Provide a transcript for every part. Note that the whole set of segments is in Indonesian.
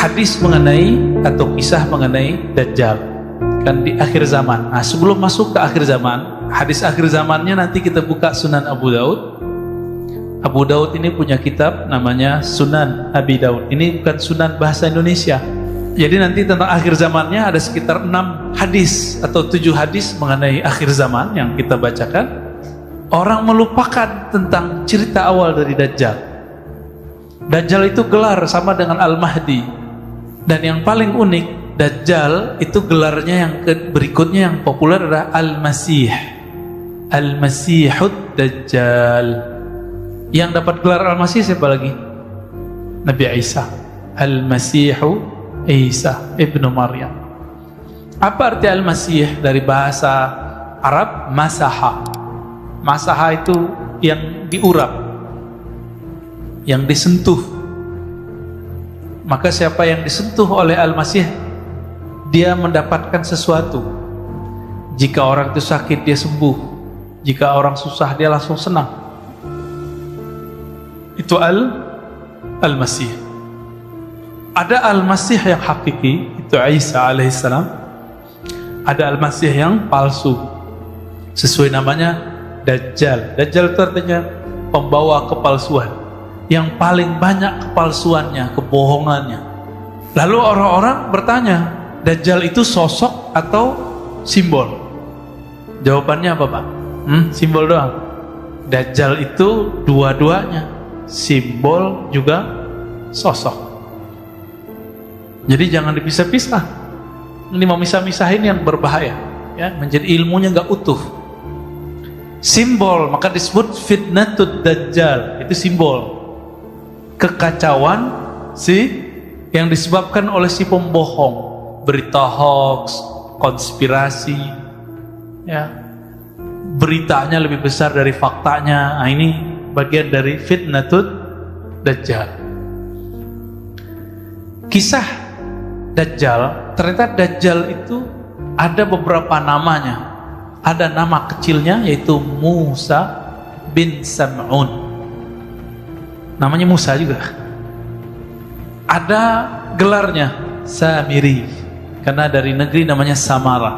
hadis mengenai atau kisah mengenai Dajjal kan di akhir zaman. Nah, sebelum masuk ke akhir zaman, hadis akhir zamannya nanti kita buka Sunan Abu Daud. Abu Daud ini punya kitab namanya Sunan Abi Daud. Ini bukan Sunan bahasa Indonesia. Jadi nanti tentang akhir zamannya ada sekitar 6 hadis atau 7 hadis mengenai akhir zaman yang kita bacakan. Orang melupakan tentang cerita awal dari Dajjal. Dajjal itu gelar sama dengan Al-Mahdi. Dan yang paling unik, Dajjal itu gelarnya yang berikutnya yang populer adalah Al-Masih. Al-Masihud Dajjal. Yang dapat gelar Al-Masih siapa lagi? Nabi Isa. Al-Masihu Isa ibnu Maryam. Apa arti Al-Masih dari bahasa Arab? Masaha. Masaha itu yang diurap, yang disentuh. Maka siapa yang disentuh oleh Al-Masih, dia mendapatkan sesuatu. Jika orang itu sakit, dia sembuh. Jika orang susah, dia langsung senang. Itu Al-Masih. Ada Al-Masih yang hakiki, itu Isa alaihissalam. Ada Al-Masih yang palsu, sesuai namanya Dajjal. Dajjal itu artinya pembawa kepalsuan, yang paling banyak kepalsuannya, kebohongannya. Lalu orang-orang bertanya, Dajjal itu sosok atau simbol? Jawabannya apa, Pak? Simbol doang. Dajjal itu dua-duanya, simbol juga sosok. Jadi jangan dipisah-pisah. Ini mau misah-misahin yang berbahaya, ya, menjadi ilmunya nggak utuh. Simbol, maka disebut fitnatud Dajjal. Itu simbol kekacauan yang disebabkan oleh si pembohong, berita hoax, konspirasi, ya, beritanya lebih besar dari faktanya. Nah, ini bagian dari fitnatud Dajjal. Kisah Dajjal, ternyata Dajjal itu ada beberapa namanya. Ada nama kecilnya yaitu Musa bin Sam'un. Namanya Musa juga. Ada gelarnya Samiri, karena dari negeri namanya Samara.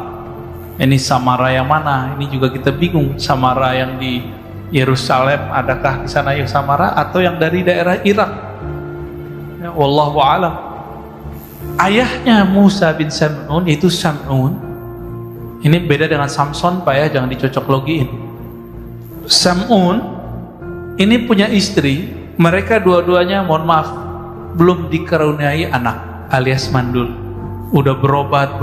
Ini Samara yang mana? Ini juga kita bingung. Samara yang di Yerusalem, adakah di sana yang Samara atau yang dari daerah Irak? Ya, wallahu a'lam. Ayahnya Musa bin Sam'un yaitu Sam'un. Ini beda dengan Samson, Pak, ya, jangan dicocok logiin. Sam'un ini punya istri, mereka dua-duanya, mohon maaf, belum dikaruniai anak, alias mandul. Udah berobat,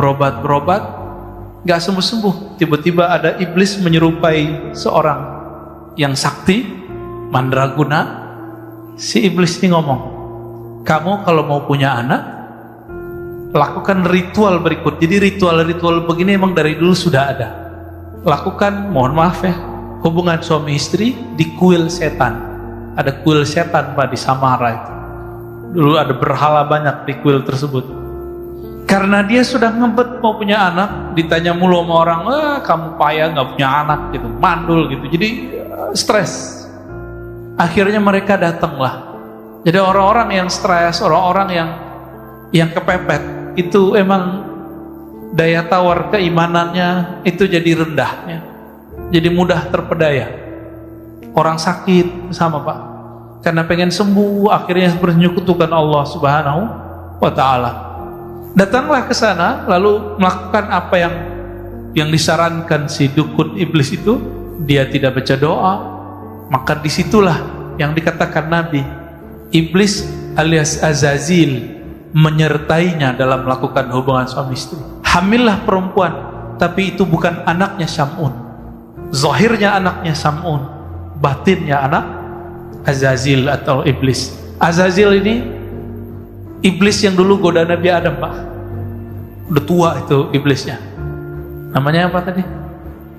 gak sembuh-sembuh. Tiba-tiba ada iblis menyerupai seorang yang sakti, mandraguna. Si iblis ini ngomong, kamu kalau mau punya anak, lakukan ritual berikut. Jadi ritual-ritual begini emang dari dulu sudah ada. Lakukan, mohon maaf ya, hubungan suami istri di kuil setan. Ada kuil setan, Pak, di Samara itu. Dulu ada berhala banyak di kuil tersebut. Karena dia sudah ngebet mau punya anak, ditanya mulu sama orang, kamu payah nggak punya anak gitu, mandul gitu. Jadi stres. Akhirnya mereka datanglah. Jadi orang-orang yang stres, orang-orang yang kepepet, itu emang daya tawar keimanannya itu jadi rendah, ya. Jadi mudah terpedaya. Orang sakit sama, Pak, karena pengen sembuh, akhirnya menyekutukan Allah Subhanahu wa ta'ala. Datanglah ke sana, lalu melakukan apa yang disarankan si dukun iblis itu. Dia tidak baca doa. Maka disitulah yang dikatakan Nabi, iblis alias Azazil menyertainya dalam melakukan hubungan suami istri. Hamillah perempuan, tapi itu bukan anaknya Sam'un. Zahirnya anaknya Sam'un, batinnya anak Azazil atau iblis. Azazil ini iblis yang dulu goda Nabi Adam, Pak. Udah tua itu iblisnya. Namanya apa tadi?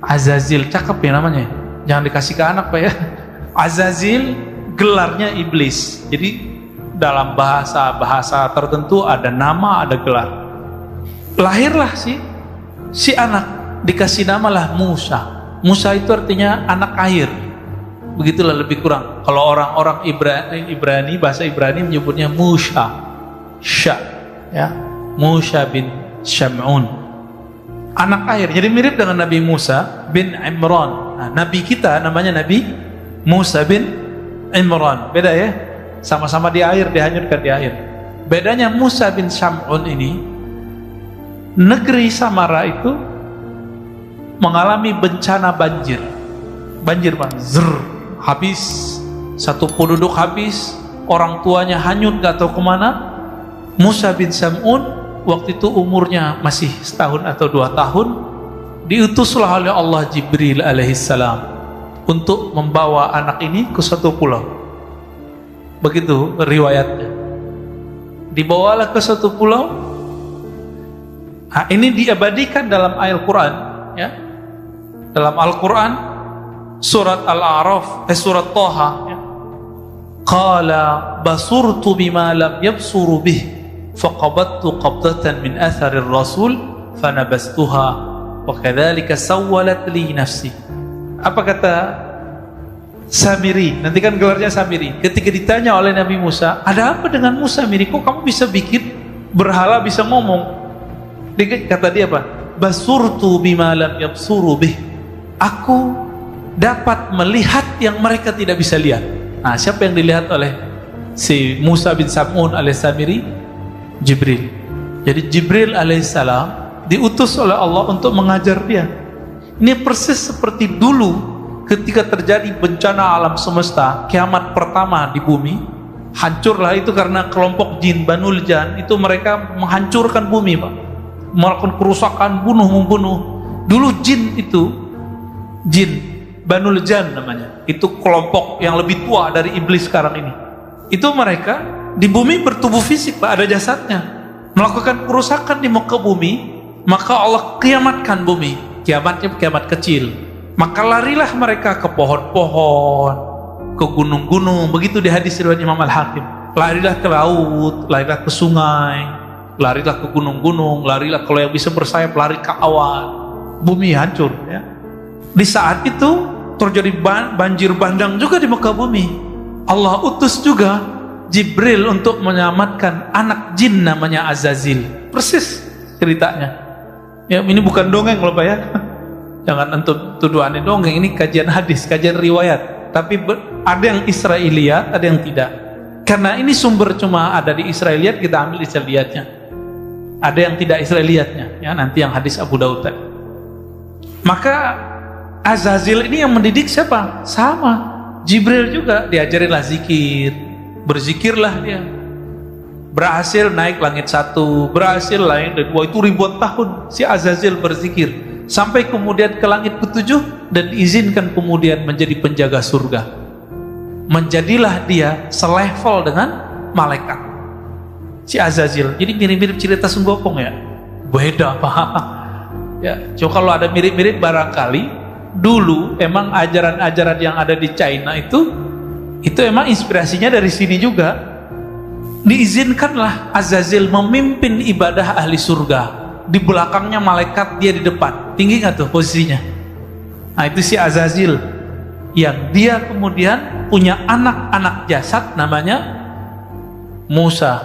Azazil, cakep ya namanya. Jangan dikasih ke anak, Pak, ya. Azazil gelarnya iblis. Jadi dalam bahasa tertentu ada nama, ada gelar. Lahirlah si anak, dikasih namalah Musa. Musa itu artinya anak air. Begitulah lebih kurang. Kalau orang-orang Ibrani, bahasa Ibrani menyebutnya Musa. Sya. ya, Musa bin Syam'un, anak air. Jadi mirip dengan Nabi Musa bin Imran. Nah, Nabi kita namanya Nabi Musa bin Imran. Beda ya, sama-sama di air, dihanyutkan di air. Bedanya Musa bin Syam'un ini, negeri Samara itu mengalami bencana banjir. Banjir Pak, habis, satu penduduk habis, orang tuanya hanyut gak tahu kemana. Musa bin Syam'un waktu itu umurnya masih setahun atau 2 tahun, diutuslah oleh Allah Jibril alaihissalam untuk membawa anak ini ke suatu pulau. Begitu riwayatnya. Dibawalah ke suatu pulau. Nah, ini diabadikan dalam Al-Quran, ya. Dalam Al-Quran surat Al-A'raf, surat Thaha, ya. Qala basurtu bima lam yabsuru bih faqabattu qabdatan min atharir rasul fanabastuha wa kadzalika sawwalat li nafsi. Apa kata Samiri? Nanti kan gelarnya Samiri. Ketika ditanya oleh Nabi Musa, ada apa dengan Musa Samiri? Kok kamu bisa bikin berhala bisa ngomong? Kata dia apa? Basurtu bima lam yabsuru bih. Aku dapat melihat yang mereka tidak bisa lihat. Nah, siapa yang dilihat oleh si Musa bin Syam'un alaihissamiri? Jibril. Jadi Jibril alaihissalam diutus oleh Allah untuk mengajar dia. Ini persis seperti dulu ketika terjadi bencana alam semesta, kiamat pertama di bumi, hancurlah itu karena kelompok jin Banul Jan. Itu mereka menghancurkan bumi, Pak, melakukan kerusakan, membunuh. Dulu jin itu, jin Banul Jan namanya, itu kelompok yang lebih tua dari iblis sekarang ini. Itu mereka di bumi bertubuh fisik, Pak, ada jasadnya, melakukan kerusakan di muka bumi. Maka Allah kiamatkan bumi, kiamatnya kiamat kecil. Maka larilah mereka ke pohon-pohon, ke gunung-gunung. Begitu di hadis riwayat Imam Al-Hakim. Larilah ke laut, larilah ke sungai, larilah ke gunung-gunung, larilah kalau yang bisa bersayap lari ke awan. Bumi hancur, ya. Di saat itu terjadi banjir bandang juga di muka bumi. Allah utus juga Jibril untuk menyelamatkan anak jin namanya Azazil. Persis ceritanya. Ya, ini bukan dongeng loh, Pak, ya. Jangan antum tuduhannya dongeng, ini kajian hadis, kajian riwayat. Tapi ada yang Israiliyat, ada yang tidak. Karena ini sumber cuma ada di Israiliyat, kita ambil Israiliyatnya. Ada yang tidak Israiliyatnya, ya, nanti yang hadis Abu Daud tadi. Maka Azazil ini yang mendidik siapa? Sama Jibril juga, diajarinlah zikir, berzikirlah dia. Berhasil naik langit 1, berhasil langit 2, itu ribuan tahun si Azazil berzikir sampai kemudian ke langit ke-7 dan diizinkan kemudian menjadi penjaga surga. Menjadilah dia selevel dengan malaikat si Azazil. Jadi mirip-mirip cerita Sunggokong, ya. Beda, Pak. Ya, coba kalau ada mirip-mirip barangkali dulu emang ajaran-ajaran yang ada di China itu emang inspirasinya dari sini juga. Diizinkanlah Azazil memimpin ibadah ahli surga, di belakangnya malaikat, dia di depan. Tinggi nggak tuh posisinya? Nah, itu si Azazil yang dia kemudian punya anak-anak jasad namanya Musa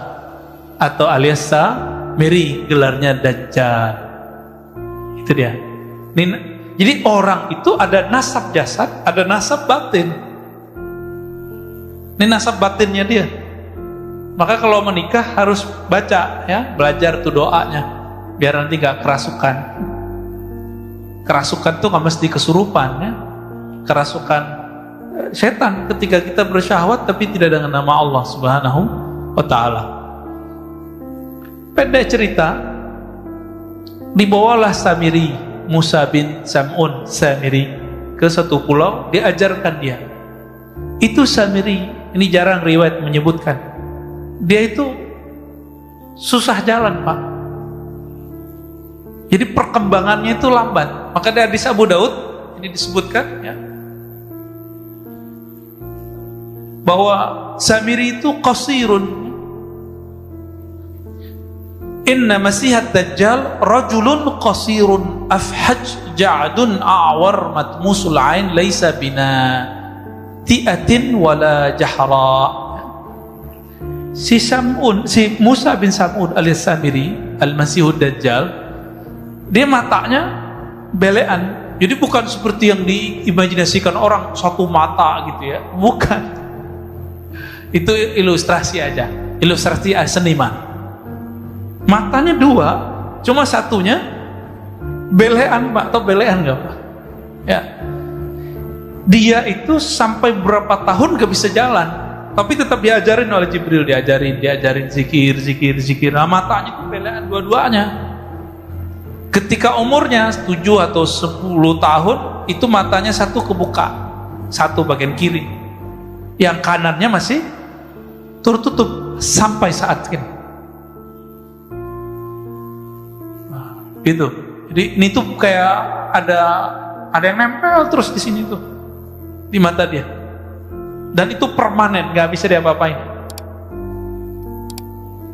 atau alias Samiri, gelarnya Dajjal. Itu dia. Jadi orang itu ada nasab jasad, ada nasab batin. Ini nasab batinnya dia. Maka kalau menikah harus baca, ya, belajar tuh doanya biar nanti gak kerasukan. Kerasukan tuh gak mesti kesurupan, ya. Kerasukan setan ketika kita bersyahwat tapi tidak dengan nama Allah Subhanahu wa ta'ala. Pendek cerita, dibawalah Samiri, Musa bin Syam'un Samiri ke satu pulau, diajarkan dia. Itu Samiri, ini jarang riwayat menyebutkan. Dia itu susah jalan, Pak. Jadi perkembangannya itu lambat. Maka di hadis Abu Daud ini disebutkan, ya, bahwa Samiri itu qasirun. Inna masihat dajjal rajulun qasirun afhaj ja'dun a'war matmusul ain laisa bina ti'atin wala jahra. si Musa bin Sam'un alias Samiri Al-Masihud Dajjal, dia matanya belean. Jadi bukan seperti yang diimajinasikan orang satu mata gitu ya, bukan. Itu ilustrasi aja, ilustrasi seniman. Matanya dua, cuma satunya belean Pak, atau belean nggak Pak? Ya, dia itu sampai berapa tahun gak bisa jalan, tapi tetap diajarin oleh Jibril, diajarin zikir. Nah, matanya itu belean dua-duanya. Ketika umurnya 7 atau 10 tahun, itu matanya satu kebuka, satu bagian kiri, yang kanannya masih tertutup sampai saat ini. Nah, gitu. Jadi ini tuh kayak ada yang nempel terus di sini tuh, di mata dia, dan itu permanen, nggak bisa diapa-apain.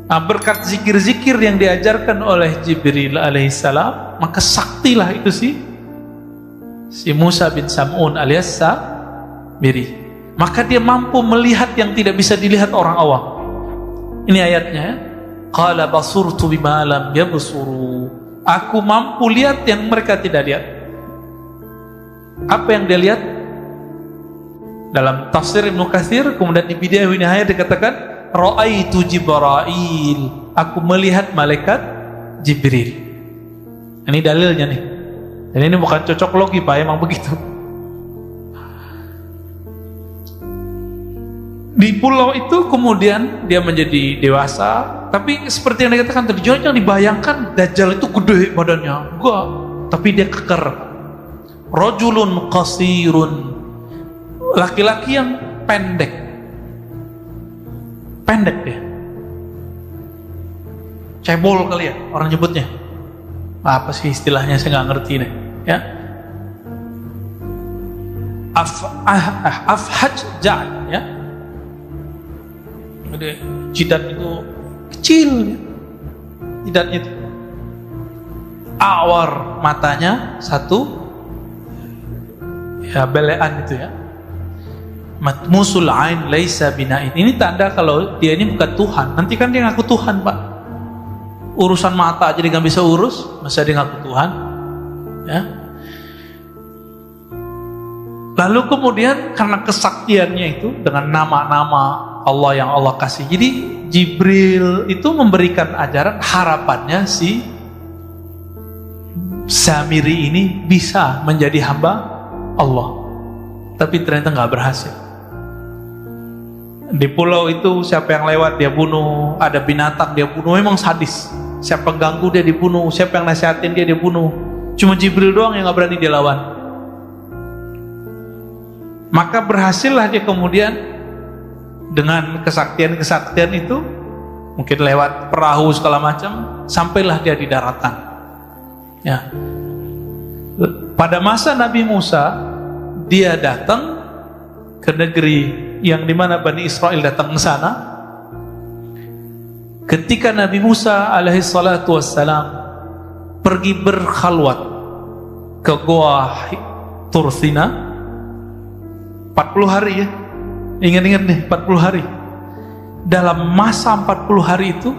Nah, berkat zikir-zikir yang diajarkan oleh Jibril alaihissalam, maka saktilah itu si Musa bin Sam'un alias Samiri. Maka dia mampu melihat yang tidak bisa dilihat orang awam. Ini ayatnya, qala basurtu bima lam yabsuru. Aku mampu lihat yang mereka tidak lihat. Apa yang dia lihat? Dalam tafsir Ibnu Katsir, kemudian di Bidayah wa Nihayah dikatakan, ra'aitu Jibril. Aku melihat malaikat Jibril. Ini dalilnya nih. Dan ini bukan cocok logi Pak, emang begitu. Di pulau itu kemudian dia menjadi dewasa, tapi seperti yang dikatakan tadi, jangan dibayangkan Dajjal itu gede badannya, enggak, tapi dia keker. Rajulun qasirun, laki-laki yang pendek dia, cebol kali ya orang nyebutnya, apa sih istilahnya saya nggak ngerti nih ya. Afhaj ja'ad ya, jadi jidat itu kecil, jidatnya itu awar, matanya satu ya, belean itu ya. Matmusul ain laisa binain. Ini tanda kalau dia ini bukan Tuhan. Nanti kan dia ngaku Tuhan Pak. Urusan mata aja dia nggak bisa urus, masa dia ngaku Tuhan ya. Lalu kemudian karena kesaktiannya itu dengan nama-nama Allah yang Allah kasih, jadi Jibril itu memberikan ajaran, harapannya si Samiri ini bisa menjadi hamba Allah. Tapi ternyata nggak berhasil. Di pulau itu siapa yang lewat dia bunuh, ada binatang dia bunuh, memang sadis. Siapa ganggu dia dibunuh, siapa yang nasihatin dia bunuh. Cuma Jibril doang yang nggak berani dia lawan. Maka berhasillah dia kemudian dengan kesaktian itu, mungkin lewat perahu segala macam, sampailah dia di daratan. Ya. Pada masa Nabi Musa, dia datang ke negeri yang dimana Bani Israel datang ke sana. Ketika Nabi Musa alaihi salatu wassalam pergi berkhalwat ke Gua Tursina 40 hari ya, ingat-ingat nih 40 hari. Dalam masa 40 hari itu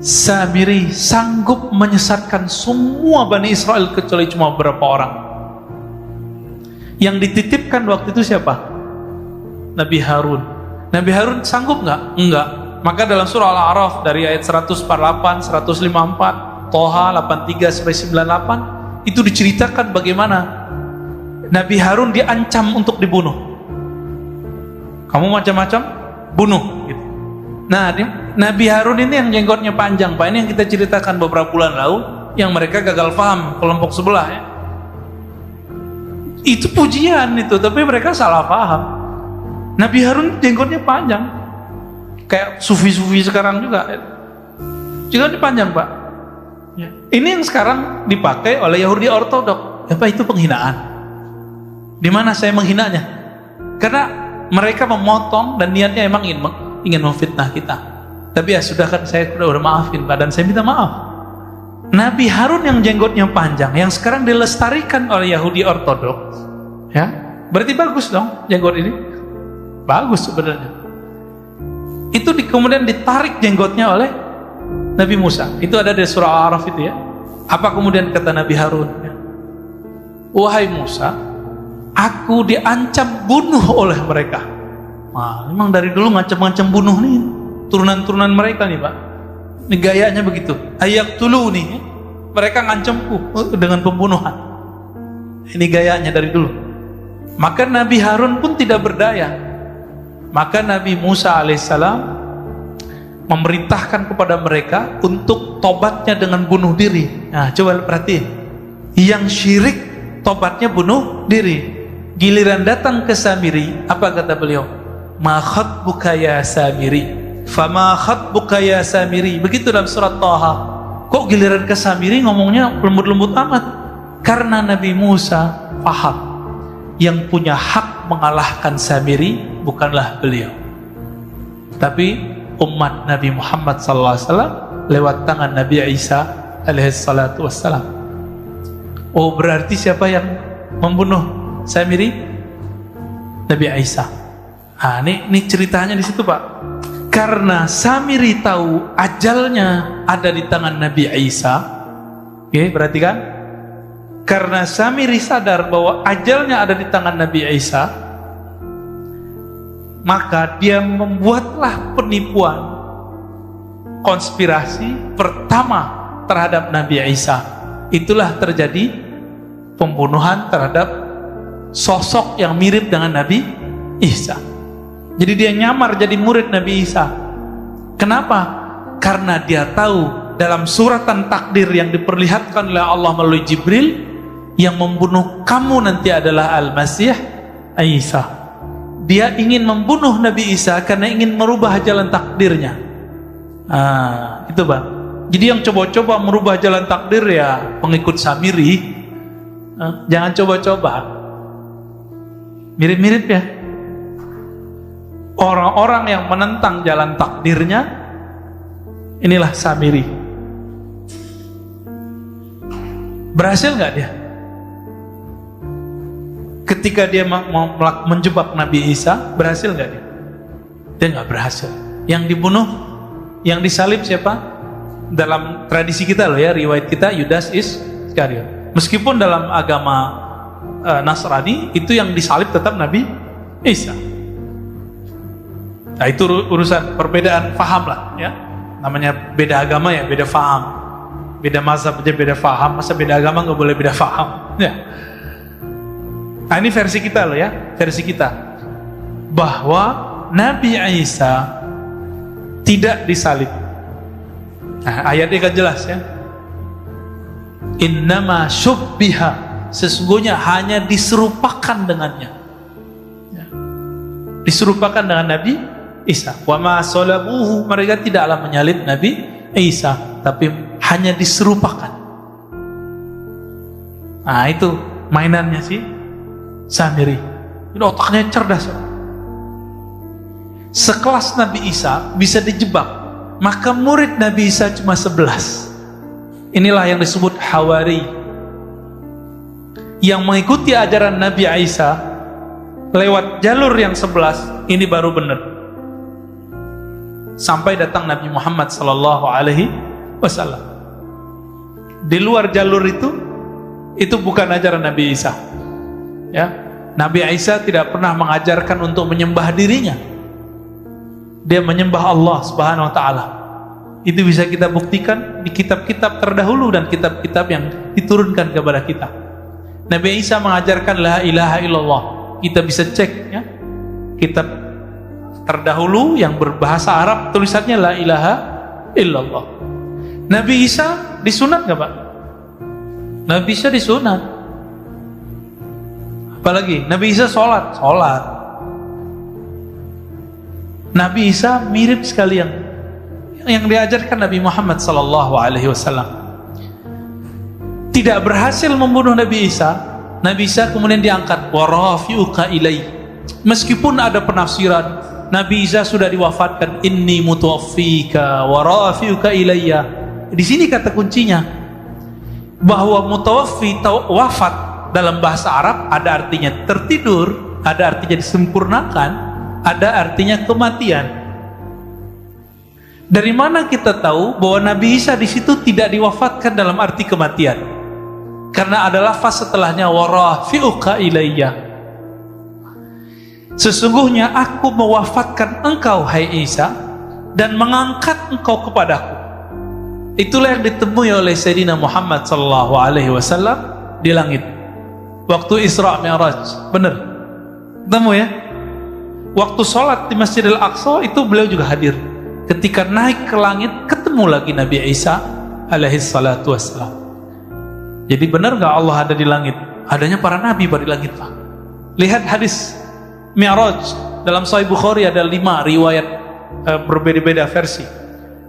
Samiri sanggup menyesatkan semua Bani Israel kecuali cuma beberapa orang. Yang dititipkan waktu itu siapa? Nabi Harun. Nabi Harun sanggup nggak? Enggak. Maka dalam surah Al-A'raf dari ayat 148, 154, Toha 83 sampai 98 itu diceritakan bagaimana Nabi Harun diancam untuk dibunuh. Kamu macam-macam, bunuh. Gitu. Nah, Nabi Harun ini yang jenggotnya panjang, Pak. Ini yang kita ceritakan beberapa bulan lalu, yang mereka gagal paham kelompok sebelah ya. Itu pujian itu, tapi mereka salah paham. Nabi Harun jenggotnya panjang, kayak sufi-sufi sekarang juga. Jenggotnya panjang Pak. Ya. Ini yang sekarang dipakai oleh Yahudi Ortodok. Apa itu penghinaan? Di mana saya menghinanya? Karena mereka memotong dan niatnya emang ingin memfitnah kita. Tapi ya sudah kan, saya udah maafin Pak, dan saya minta maaf. Nabi Harun yang jenggotnya panjang, yang sekarang dilestarikan oleh Yahudi Ortodok, ya berarti bagus dong jenggot ini. Bagus sebenarnya. Kemudian ditarik jenggotnya oleh Nabi Musa. Itu ada di surah Al-A'raf itu ya. Apa kemudian kata Nabi Harun? Wahai Musa, aku diancam bunuh oleh mereka. Wah, memang dari dulu ngancam-ngancam bunuh nih turunan-turunan mereka nih Pak. Ini gayanya begitu. Ayak tulu nih, mereka ngancamku dengan pembunuhan. Ini gayanya dari dulu. Maka Nabi Harun pun tidak berdaya. Maka Nabi Musa alaihissalam memerintahkan kepada mereka untuk tobatnya dengan bunuh diri. Nah, coba perhatiin. Yang syirik tobatnya bunuh diri. Giliran datang ke Samiri, apa kata beliau? Ma khatbuka ya Samiri, fama khatbuka ya Samiri. Begitu dalam surat Thaha. Kok giliran ke Samiri ngomongnya lembut-lembut amat? Karena Nabi Musa paham yang punya hak mengalahkan Samiri bukanlah beliau, tapi umat Nabi Muhammad SAW lewat tangan Nabi Isa alaihissalatu wassalam. Oh, berarti siapa yang membunuh Samiri? Nabi Isa. Nah, ini ceritanya di situ Pak. Karena Samiri tahu ajalnya ada di tangan Nabi Isa. Oke, berarti kan? Karena Samiri sadar bahwa ajalnya ada di tangan Nabi Isa, maka dia membuatlah penipuan konspirasi pertama terhadap Nabi Isa. Itulah terjadi pembunuhan terhadap sosok yang mirip dengan Nabi Isa. Jadi dia nyamar jadi murid Nabi Isa. Kenapa? Karena dia tahu dalam suratan takdir yang diperlihatkan oleh Allah melalui Jibril, yang membunuh kamu nanti adalah Al-Masih Isa. Dia ingin membunuh Nabi Isa karena ingin merubah jalan takdirnya. Itu Bang. Jadi yang coba-coba merubah jalan takdir ya pengikut Samiri. Jangan coba-coba. Mirip-mirip ya. Orang-orang yang menentang jalan takdirnya, inilah Samiri. Berhasil nggak dia? Ketika dia mau menjebak Nabi Isa, berhasil nggak dia? Dia nggak berhasil. Yang dibunuh, yang disalib siapa? Dalam tradisi kita loh ya, riwayat kita, Yudas Iskariot. Meskipun dalam agama Nasrani itu yang disalib tetap Nabi Isa. Nah, itu urusan perbedaan faham lah ya. Namanya beda agama ya, beda faham. Beda mazhab aja beda faham, masa beda agama nggak boleh beda faham ya. Nah, ini versi kita loh ya, versi kita. Bahwa Nabi Isa tidak disalib. Nah, ayatnya kan jelas ya. Innama syubbiha, sesungguhnya hanya diserupakan dengannya. Ya. Diserupakan dengan Nabi Isa. Wa ma salabuhu, mereka tidaklah menyalib Nabi Isa, tapi hanya diserupakan. Nah, itu mainannya sih Samiri. Ini otaknya cerdas. Sekelas Nabi Isa bisa dijebak, maka murid Nabi Isa cuma 11. Inilah yang disebut Hawari, yang mengikuti ajaran Nabi Isa lewat jalur yang 11. Ini baru benar. Sampai datang Nabi Muhammad SAW. Di luar jalur itu bukan ajaran Nabi Isa. Ya, Nabi Isa tidak pernah mengajarkan untuk menyembah dirinya. Dia menyembah Allah Subhanahu Wa Taala. Itu bisa kita buktikan di kitab-kitab terdahulu dan kitab-kitab yang diturunkan kepada kita. Nabi Isa mengajarkan la ilaha illallah. Kita bisa cek ya, kitab terdahulu yang berbahasa Arab tulisannya la ilaha illallah. Nabi Isa disunat nggak Pak? Nabi Isa disunat. Apalagi Nabi Isa sholat. Nabi Isa mirip sekali yang diajarkan Nabi Muhammad SAW. Tidak berhasil membunuh Nabi Isa. Nabi Isa kemudian diangkat. Wa rafi'uka ilai. Meskipun ada penafsiran Nabi Isa sudah diwafatkan, inni mutawaffika wa rafi'uka ilayya. Di sini kata kuncinya, bahwa mutawaffi, wafat dalam bahasa Arab ada artinya tertidur, ada artinya disempurnakan, ada artinya kematian. Dari mana kita tahu bahwa Nabi Isa di situ tidak diwafatkan dalam arti kematian? Karena ada lafaz setelahnya, warafi'uka ilayya. Sesungguhnya aku mewafatkan engkau hai Isa dan mengangkat engkau kepadaku. Itulah yang ditemui oleh Sayyidina Muhammad sallallahu alaihi wasallam di langit waktu Isra Mi'raj. Benar? Ketemu ya? Waktu sholat di Masjidil Aqsa itu beliau juga hadir. Ketika naik ke langit ketemu lagi Nabi Isa alaihi salatu wassalam. Jadi benar gak Allah ada di langit? Adanya para nabi pada di langit, Pak. Lihat hadis Mi'raj dalam Sahih Bukhari, ada 5 riwayat berbeda-beda versi.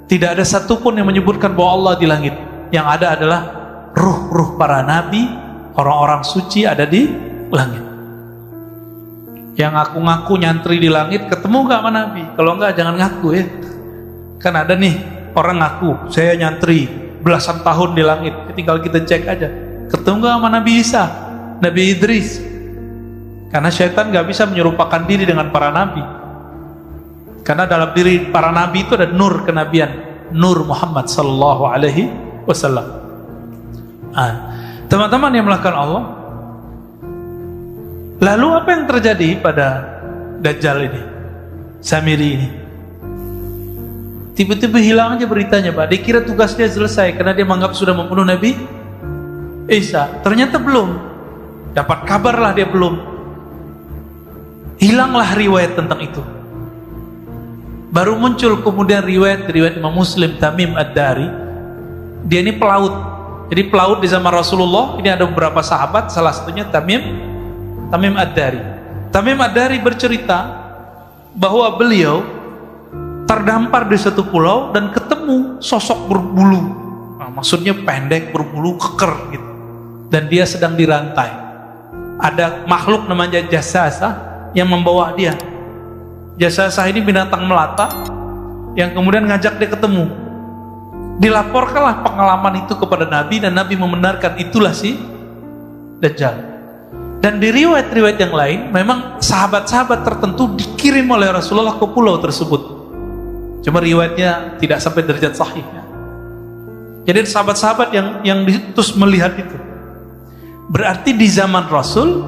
Tidak ada satupun yang menyebutkan bahwa Allah di langit. Yang ada adalah ruh-ruh para nabi, orang-orang suci ada di langit. Yang ngaku-ngaku nyantri di langit ketemu gak sama Nabi? Kalau enggak jangan ngaku ya. Kan ada nih orang ngaku saya nyantri belasan tahun di langit, tinggal kita cek aja ketemu gak sama Nabi Isa, Nabi Idris. Karena syaitan gak bisa menyerupakan diri dengan para nabi, karena dalam diri para nabi itu ada nur kenabian, nur Muhammad sallallahu alaihi wasallam. Teman-teman yang melakukan Allah, lalu apa yang terjadi pada Dajjal ini, Samiri ini? Tiba-tiba hilang aja beritanya, Pak. Dia kira tugasnya selesai karena dia menganggap sudah membunuh Nabi Isa. Ternyata belum. Dapat kabar lah dia belum. Hilanglah riwayat tentang itu. Baru muncul kemudian riwayat Imam Muslim, Tamim Ad-Dari. Dia ini pelaut. Jadi pelaut di zaman Rasulullah. Ini ada beberapa sahabat, salah satunya Tamim Ad-Dari. Tamim Ad-Dari bercerita bahwa beliau terdampar di satu pulau dan ketemu sosok berbulu. Maksudnya pendek, berbulu, keker gitu. Dan dia sedang dirantai. Ada makhluk namanya Jasasah yang membawa dia. Jasasah ini binatang melata yang kemudian ngajak dia ketemu. Dilaporkanlah pengalaman itu kepada Nabi dan Nabi membenarkan itulah si Dajjal. Dan di riwayat-riwayat yang lain memang sahabat-sahabat tertentu dikirim oleh Rasulullah ke pulau tersebut. Cuma riwayatnya tidak sampai derajat sahih ya. Jadi sahabat-sahabat yang terus melihat itu. Berarti di zaman Rasul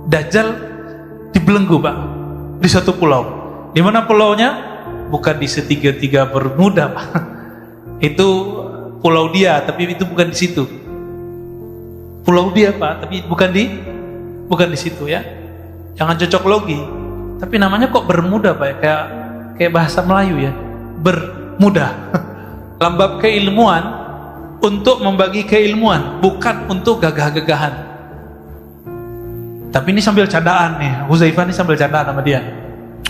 Dajjal dibelenggu, Pak, di satu pulau. Di mana pulaunya? Bukan di segitiga Bermuda, Pak. Itu pulau dia, tapi itu bukan di situ. Pulau dia, Pak, tapi bukan di situ ya. Jangan cocok logi. Tapi namanya kok Bermuda, Pak, kayak bahasa Melayu ya, bermudah. Dalam bab keilmuan, untuk membagi keilmuan, bukan untuk gagah-gagahan. Tapi ini sambil candaan nih, Huzaifah ini sambil candaan sama dia.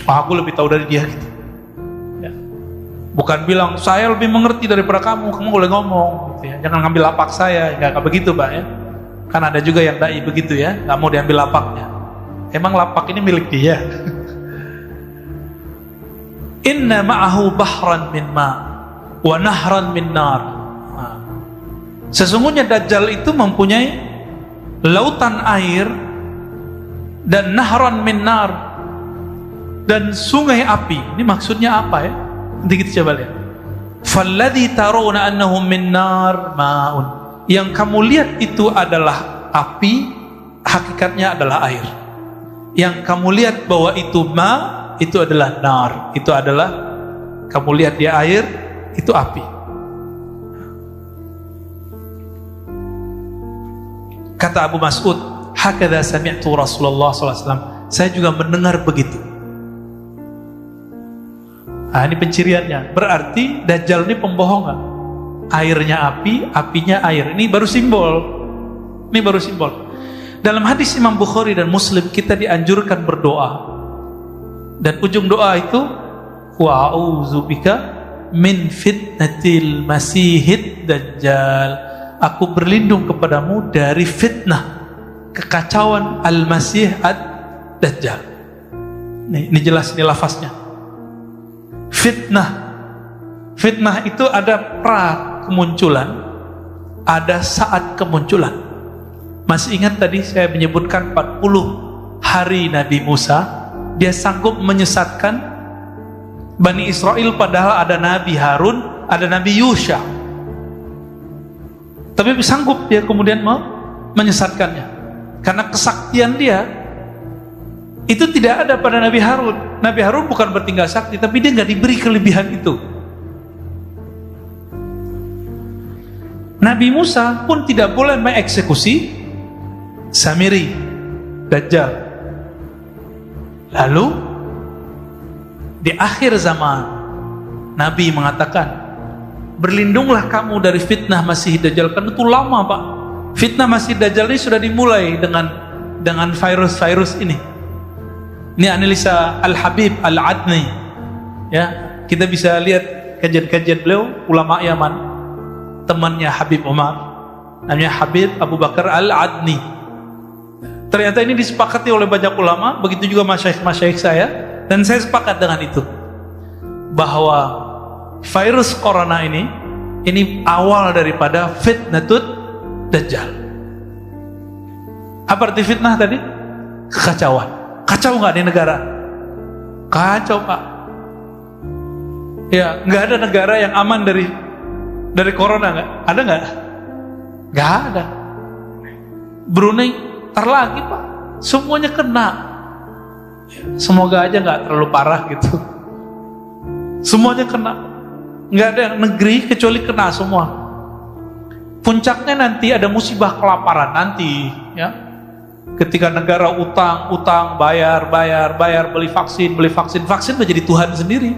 Aku lebih tahu dari dia gitu ya. Bukan bilang saya lebih mengerti daripada kamu boleh ngomong gitu ya. Jangan ngambil lapak saya, nggak begitu, Pak ya. Kan ada juga yang dai begitu ya, nggak mau diambil lapaknya. Emang lapak ini milik dia. Inna ma'ahu bahran min ma' wa nahran min nar. Sesungguhnya Dajjal itu mempunyai lautan air dan nahran min nar dan sungai api. Ini maksudnya apa ya? Nanti kita coba lihat. Falladhi tarawna annahu min nar ma'un. Yang kamu lihat itu adalah api, hakikatnya adalah air. Yang kamu lihat bahwa itu itu adalah nar, itu adalah kamu lihat dia air, itu api. Kata Abu Mas'ud, hakadha sami'tu Rasulullah SAW. Saya juga mendengar begitu. Ini penciriannya. Berarti Dajjal ini pembohongan. Airnya api, apinya air. Ini baru simbol. Dalam hadis Imam Bukhari dan Muslim, kita dianjurkan berdoa. Dan ujung doa itu, wa a'udzubika min fitnatil masihid dajjal. Aku berlindung kepadamu dari fitnah kekacauan al-masih ad-dajjal. Ini jelas, ini lafaznya. Fitnah itu ada pra kemunculan, ada saat kemunculan. Masih ingat tadi saya menyebutkan 40 hari Nabi Musa, dia sanggup menyesatkan Bani Israel padahal ada Nabi Harun, ada Nabi Yusha, tapi sanggup dia kemudian menyesatkannya karena kesaktian dia itu tidak ada pada Nabi Harun. Nabi Harun bukan bertinggal sakti, tapi dia nggak diberi kelebihan itu. Nabi Musa pun tidak boleh mengeksekusi Samiri, Dajjal. Lalu di akhir zaman Nabi mengatakan, berlindunglah kamu dari fitnah Masih Dajjal. Kan itu lama Pak. Fitnah Masih Dajjal ini sudah dimulai dengan virus-virus ini. Ini analisa Al-Habib Al-Adni. Ya, kita bisa lihat kajian-kajian beliau, ulama Yaman, temannya Habib Umar, namanya Habib Abu Bakar Al-Adni. Ternyata ini disepakati oleh banyak ulama, begitu juga masyayikh saya, dan saya sepakat dengan itu, bahwa virus corona ini awal daripada fitnatud Dajjal. Apa arti fitnah tadi? Kekacauan. Kacau nggak di negara? Kacau Pak. Ya, nggak ada negara yang aman dari corona, nggak? Ada nggak? Nggak ada. Brunei tar lagi Pak, semuanya kena. Semoga aja nggak terlalu parah gitu. Semuanya kena. Nggak ada negeri kecuali kena semua. Puncaknya nanti ada musibah kelaparan nanti, ya. Ketika negara utang, bayar, beli vaksin udah jadi Tuhan sendiri.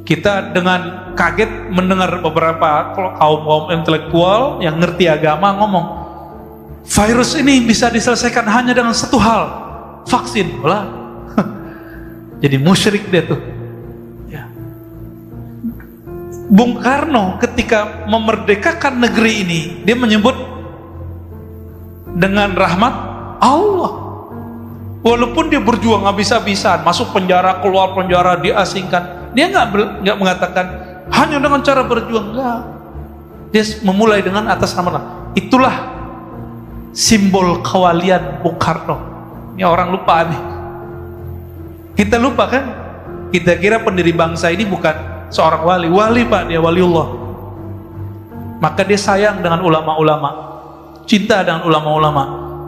Kita dengan kaget mendengar beberapa kaum intelektual yang ngerti agama ngomong, virus ini bisa diselesaikan hanya dengan satu hal, vaksin. Lah, jadi musyrik dia tuh. Ya. Bung Karno ketika memerdekakan negeri ini, dia menyebut dengan rahmat Allah. Walaupun dia berjuang habis-habisan, masuk penjara, keluar penjara, diasingkan, dia nggak mengatakan hanya dengan cara berjuang, enggak. Dia memulai dengan atas nama Allah. Itulah simbol kewalian Bung Karno. Ini orang lupa nih. Kita lupa kan? Kita kira pendiri bangsa ini bukan seorang wali Pak, dia waliullah. Maka dia sayang dengan ulama-ulama, cinta dengan ulama-ulama.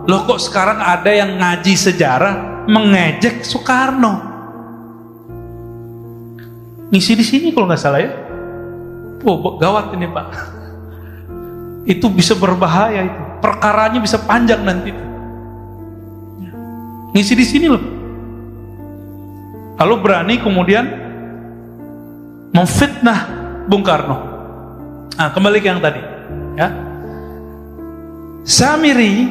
Loh kok sekarang ada yang ngaji sejarah mengejek Soekarno? Ngisi di sini kalau nggak salah ya. Oh, gawat ini Pak. Itu bisa berbahaya itu. Perkaranya bisa panjang nanti. Ngisi di sini loh. Lalu berani kemudian memfitnah Bung Karno. Nah, kembali ke yang tadi, ya. Samiri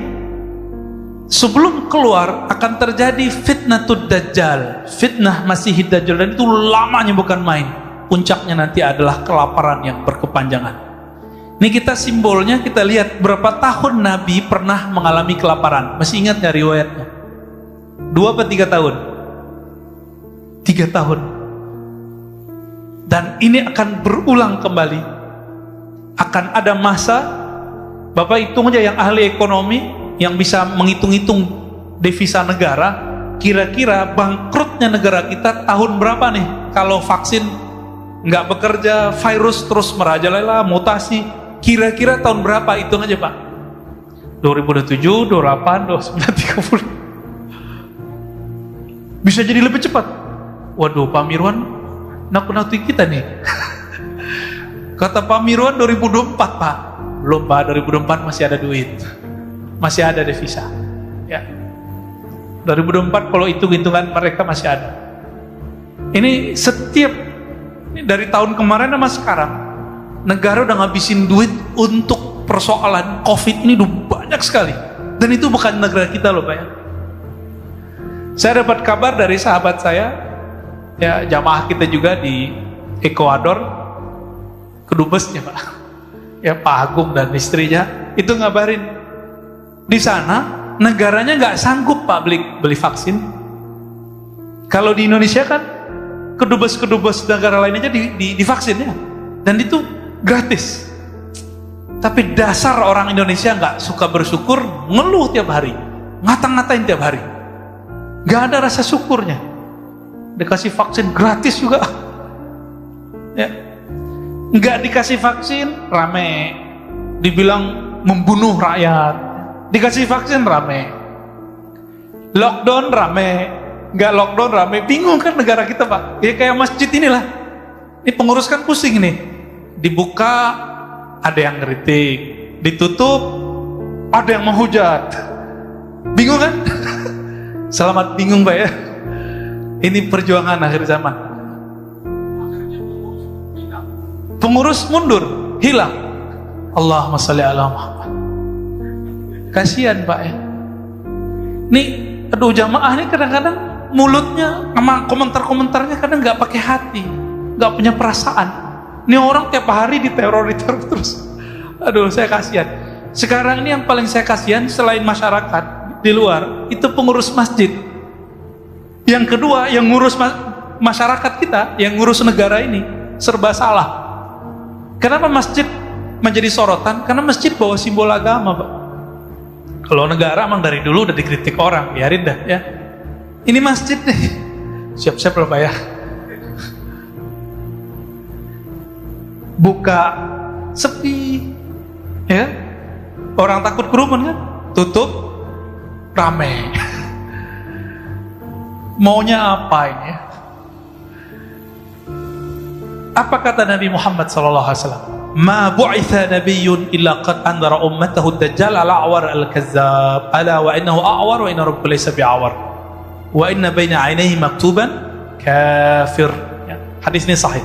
sebelum keluar akan terjadi fitnatud Dajjal, fitnah Masih Dajjal, dan itu lamanya bukan main. Puncaknya nanti adalah kelaparan yang berkepanjangan. Ini kita simbolnya, kita lihat berapa tahun Nabi pernah mengalami kelaparan. Masih ingat nggak riwayatnya? 2 atau 3 tahun? 3 tahun. Dan ini akan berulang kembali. Akan ada masa, Bapak hitung aja yang ahli ekonomi, yang bisa menghitung-hitung devisa negara, kira-kira bangkrutnya negara kita tahun berapa nih? Kalau vaksin nggak bekerja, virus terus merajalela, mutasi, kira-kira tahun berapa? Hitung aja Pak. 2027, 28, 29, 30. Bisa jadi lebih cepat. Waduh, Pak Mirwan nakut-nakuti kita nih. Kata Pak Mirwan 2024 Pak. Belum Pak, 2024 masih ada duit, masih ada devisa, ya. 2024 kalau hitung-hitungan mereka masih ada. Ini setiap dari tahun kemarin sama sekarang, negara udah ngabisin duit untuk persoalan COVID ini udah banyak sekali. Dan itu bukan negara kita loh Pak ya. Saya dapat kabar dari sahabat saya, ya jamaah kita juga di Ekuador, kedubesnya Pak. Ya Pak Agung dan istrinya itu ngabarin di sana negaranya nggak sanggup Pak beli vaksin. Kalau di Indonesia kan kedubes negara lain aja divaksin ya, dan itu gratis. Tapi dasar orang Indonesia nggak suka bersyukur, ngeluh tiap hari, ngata-ngatain tiap hari, nggak ada rasa syukurnya. dikasih vaksin gratis juga. Ya. Nggak dikasih vaksin, rame. Dibilang membunuh rakyat. Dikasih vaksin, rame. Lockdown, rame. Nggak lockdown, rame. Bingung kan negara kita, Pak? Ya kayak masjid inilah. Ini pengurus kan pusing nih. Dibuka, ada yang ngeritik. Ditutup, ada yang menghujat. Bingung kan? Selamat bingung, Pak ya. Ini perjuangan akhir zaman. Pengurus mundur, hilang. Allahumma sholli ala Muhammad. Kasihan, Pak ya. Nih, aduh jamaah nih kadang-kadang mulutnya sama komentar-komentarnya kadang nggak pakai hati, nggak punya perasaan. Ini orang tiap hari diteror terus. Aduh, saya kasihan. Sekarang ini yang paling saya kasihan selain masyarakat di luar itu pengurus masjid. Yang kedua yang ngurus masyarakat kita, yang ngurus negara ini serba salah. Kenapa masjid menjadi sorotan? Karena masjid bawa simbol agama, Pak. Kalau negara emang dari dulu udah dikritik orang, biarin dah ya. Ini masjid nih, siap-siap loh Pak ya. Buka sepi, ya. Orang takut kerumun kan? Tutup, rame. Maunya apa ini ya? Apa kata Nabi Muhammad SAW? Ma bu'itha nabiyyun illa qad andara ummatahu ad-dajjal al-a'war al-kazzab ala wa innahu a'war wa inna rabbuka laysa bi'awar wa inna baina 'ainayhi maktuban kafir. Ya, hadis ini sahih.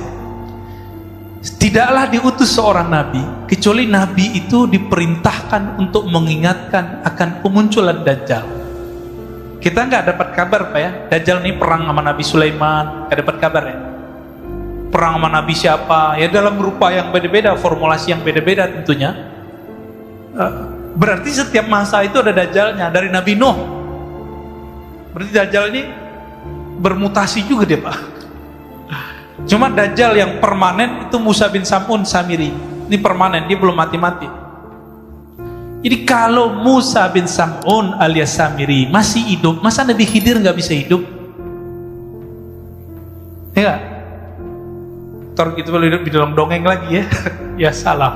Tidaklah diutus seorang nabi kecuali nabi itu diperintahkan untuk mengingatkan akan kemunculan Dajjal. Kita nggak dapat kabar Pak ya, Dajjal ini perang sama Nabi Sulaiman, nggak dapat kabar ya. Perang sama Nabi siapa? Ya dalam rupa yang beda-beda, formulasi yang beda-beda tentunya. Berarti setiap masa itu ada Dajjalnya. Dari Nabi Nuh, berarti Dajjal ini bermutasi juga dia Pak. Cuma Dajjal yang permanen itu Musa bin Sam'un Samiri. Ini permanen, dia belum mati-mati. Jadi kalau Musa bin Sam'un alias Samiri masih hidup, masa Nabi Khidir nggak bisa hidup? Ya, ntar gitu hidup di dalam dongeng lagi ya. Ya salam.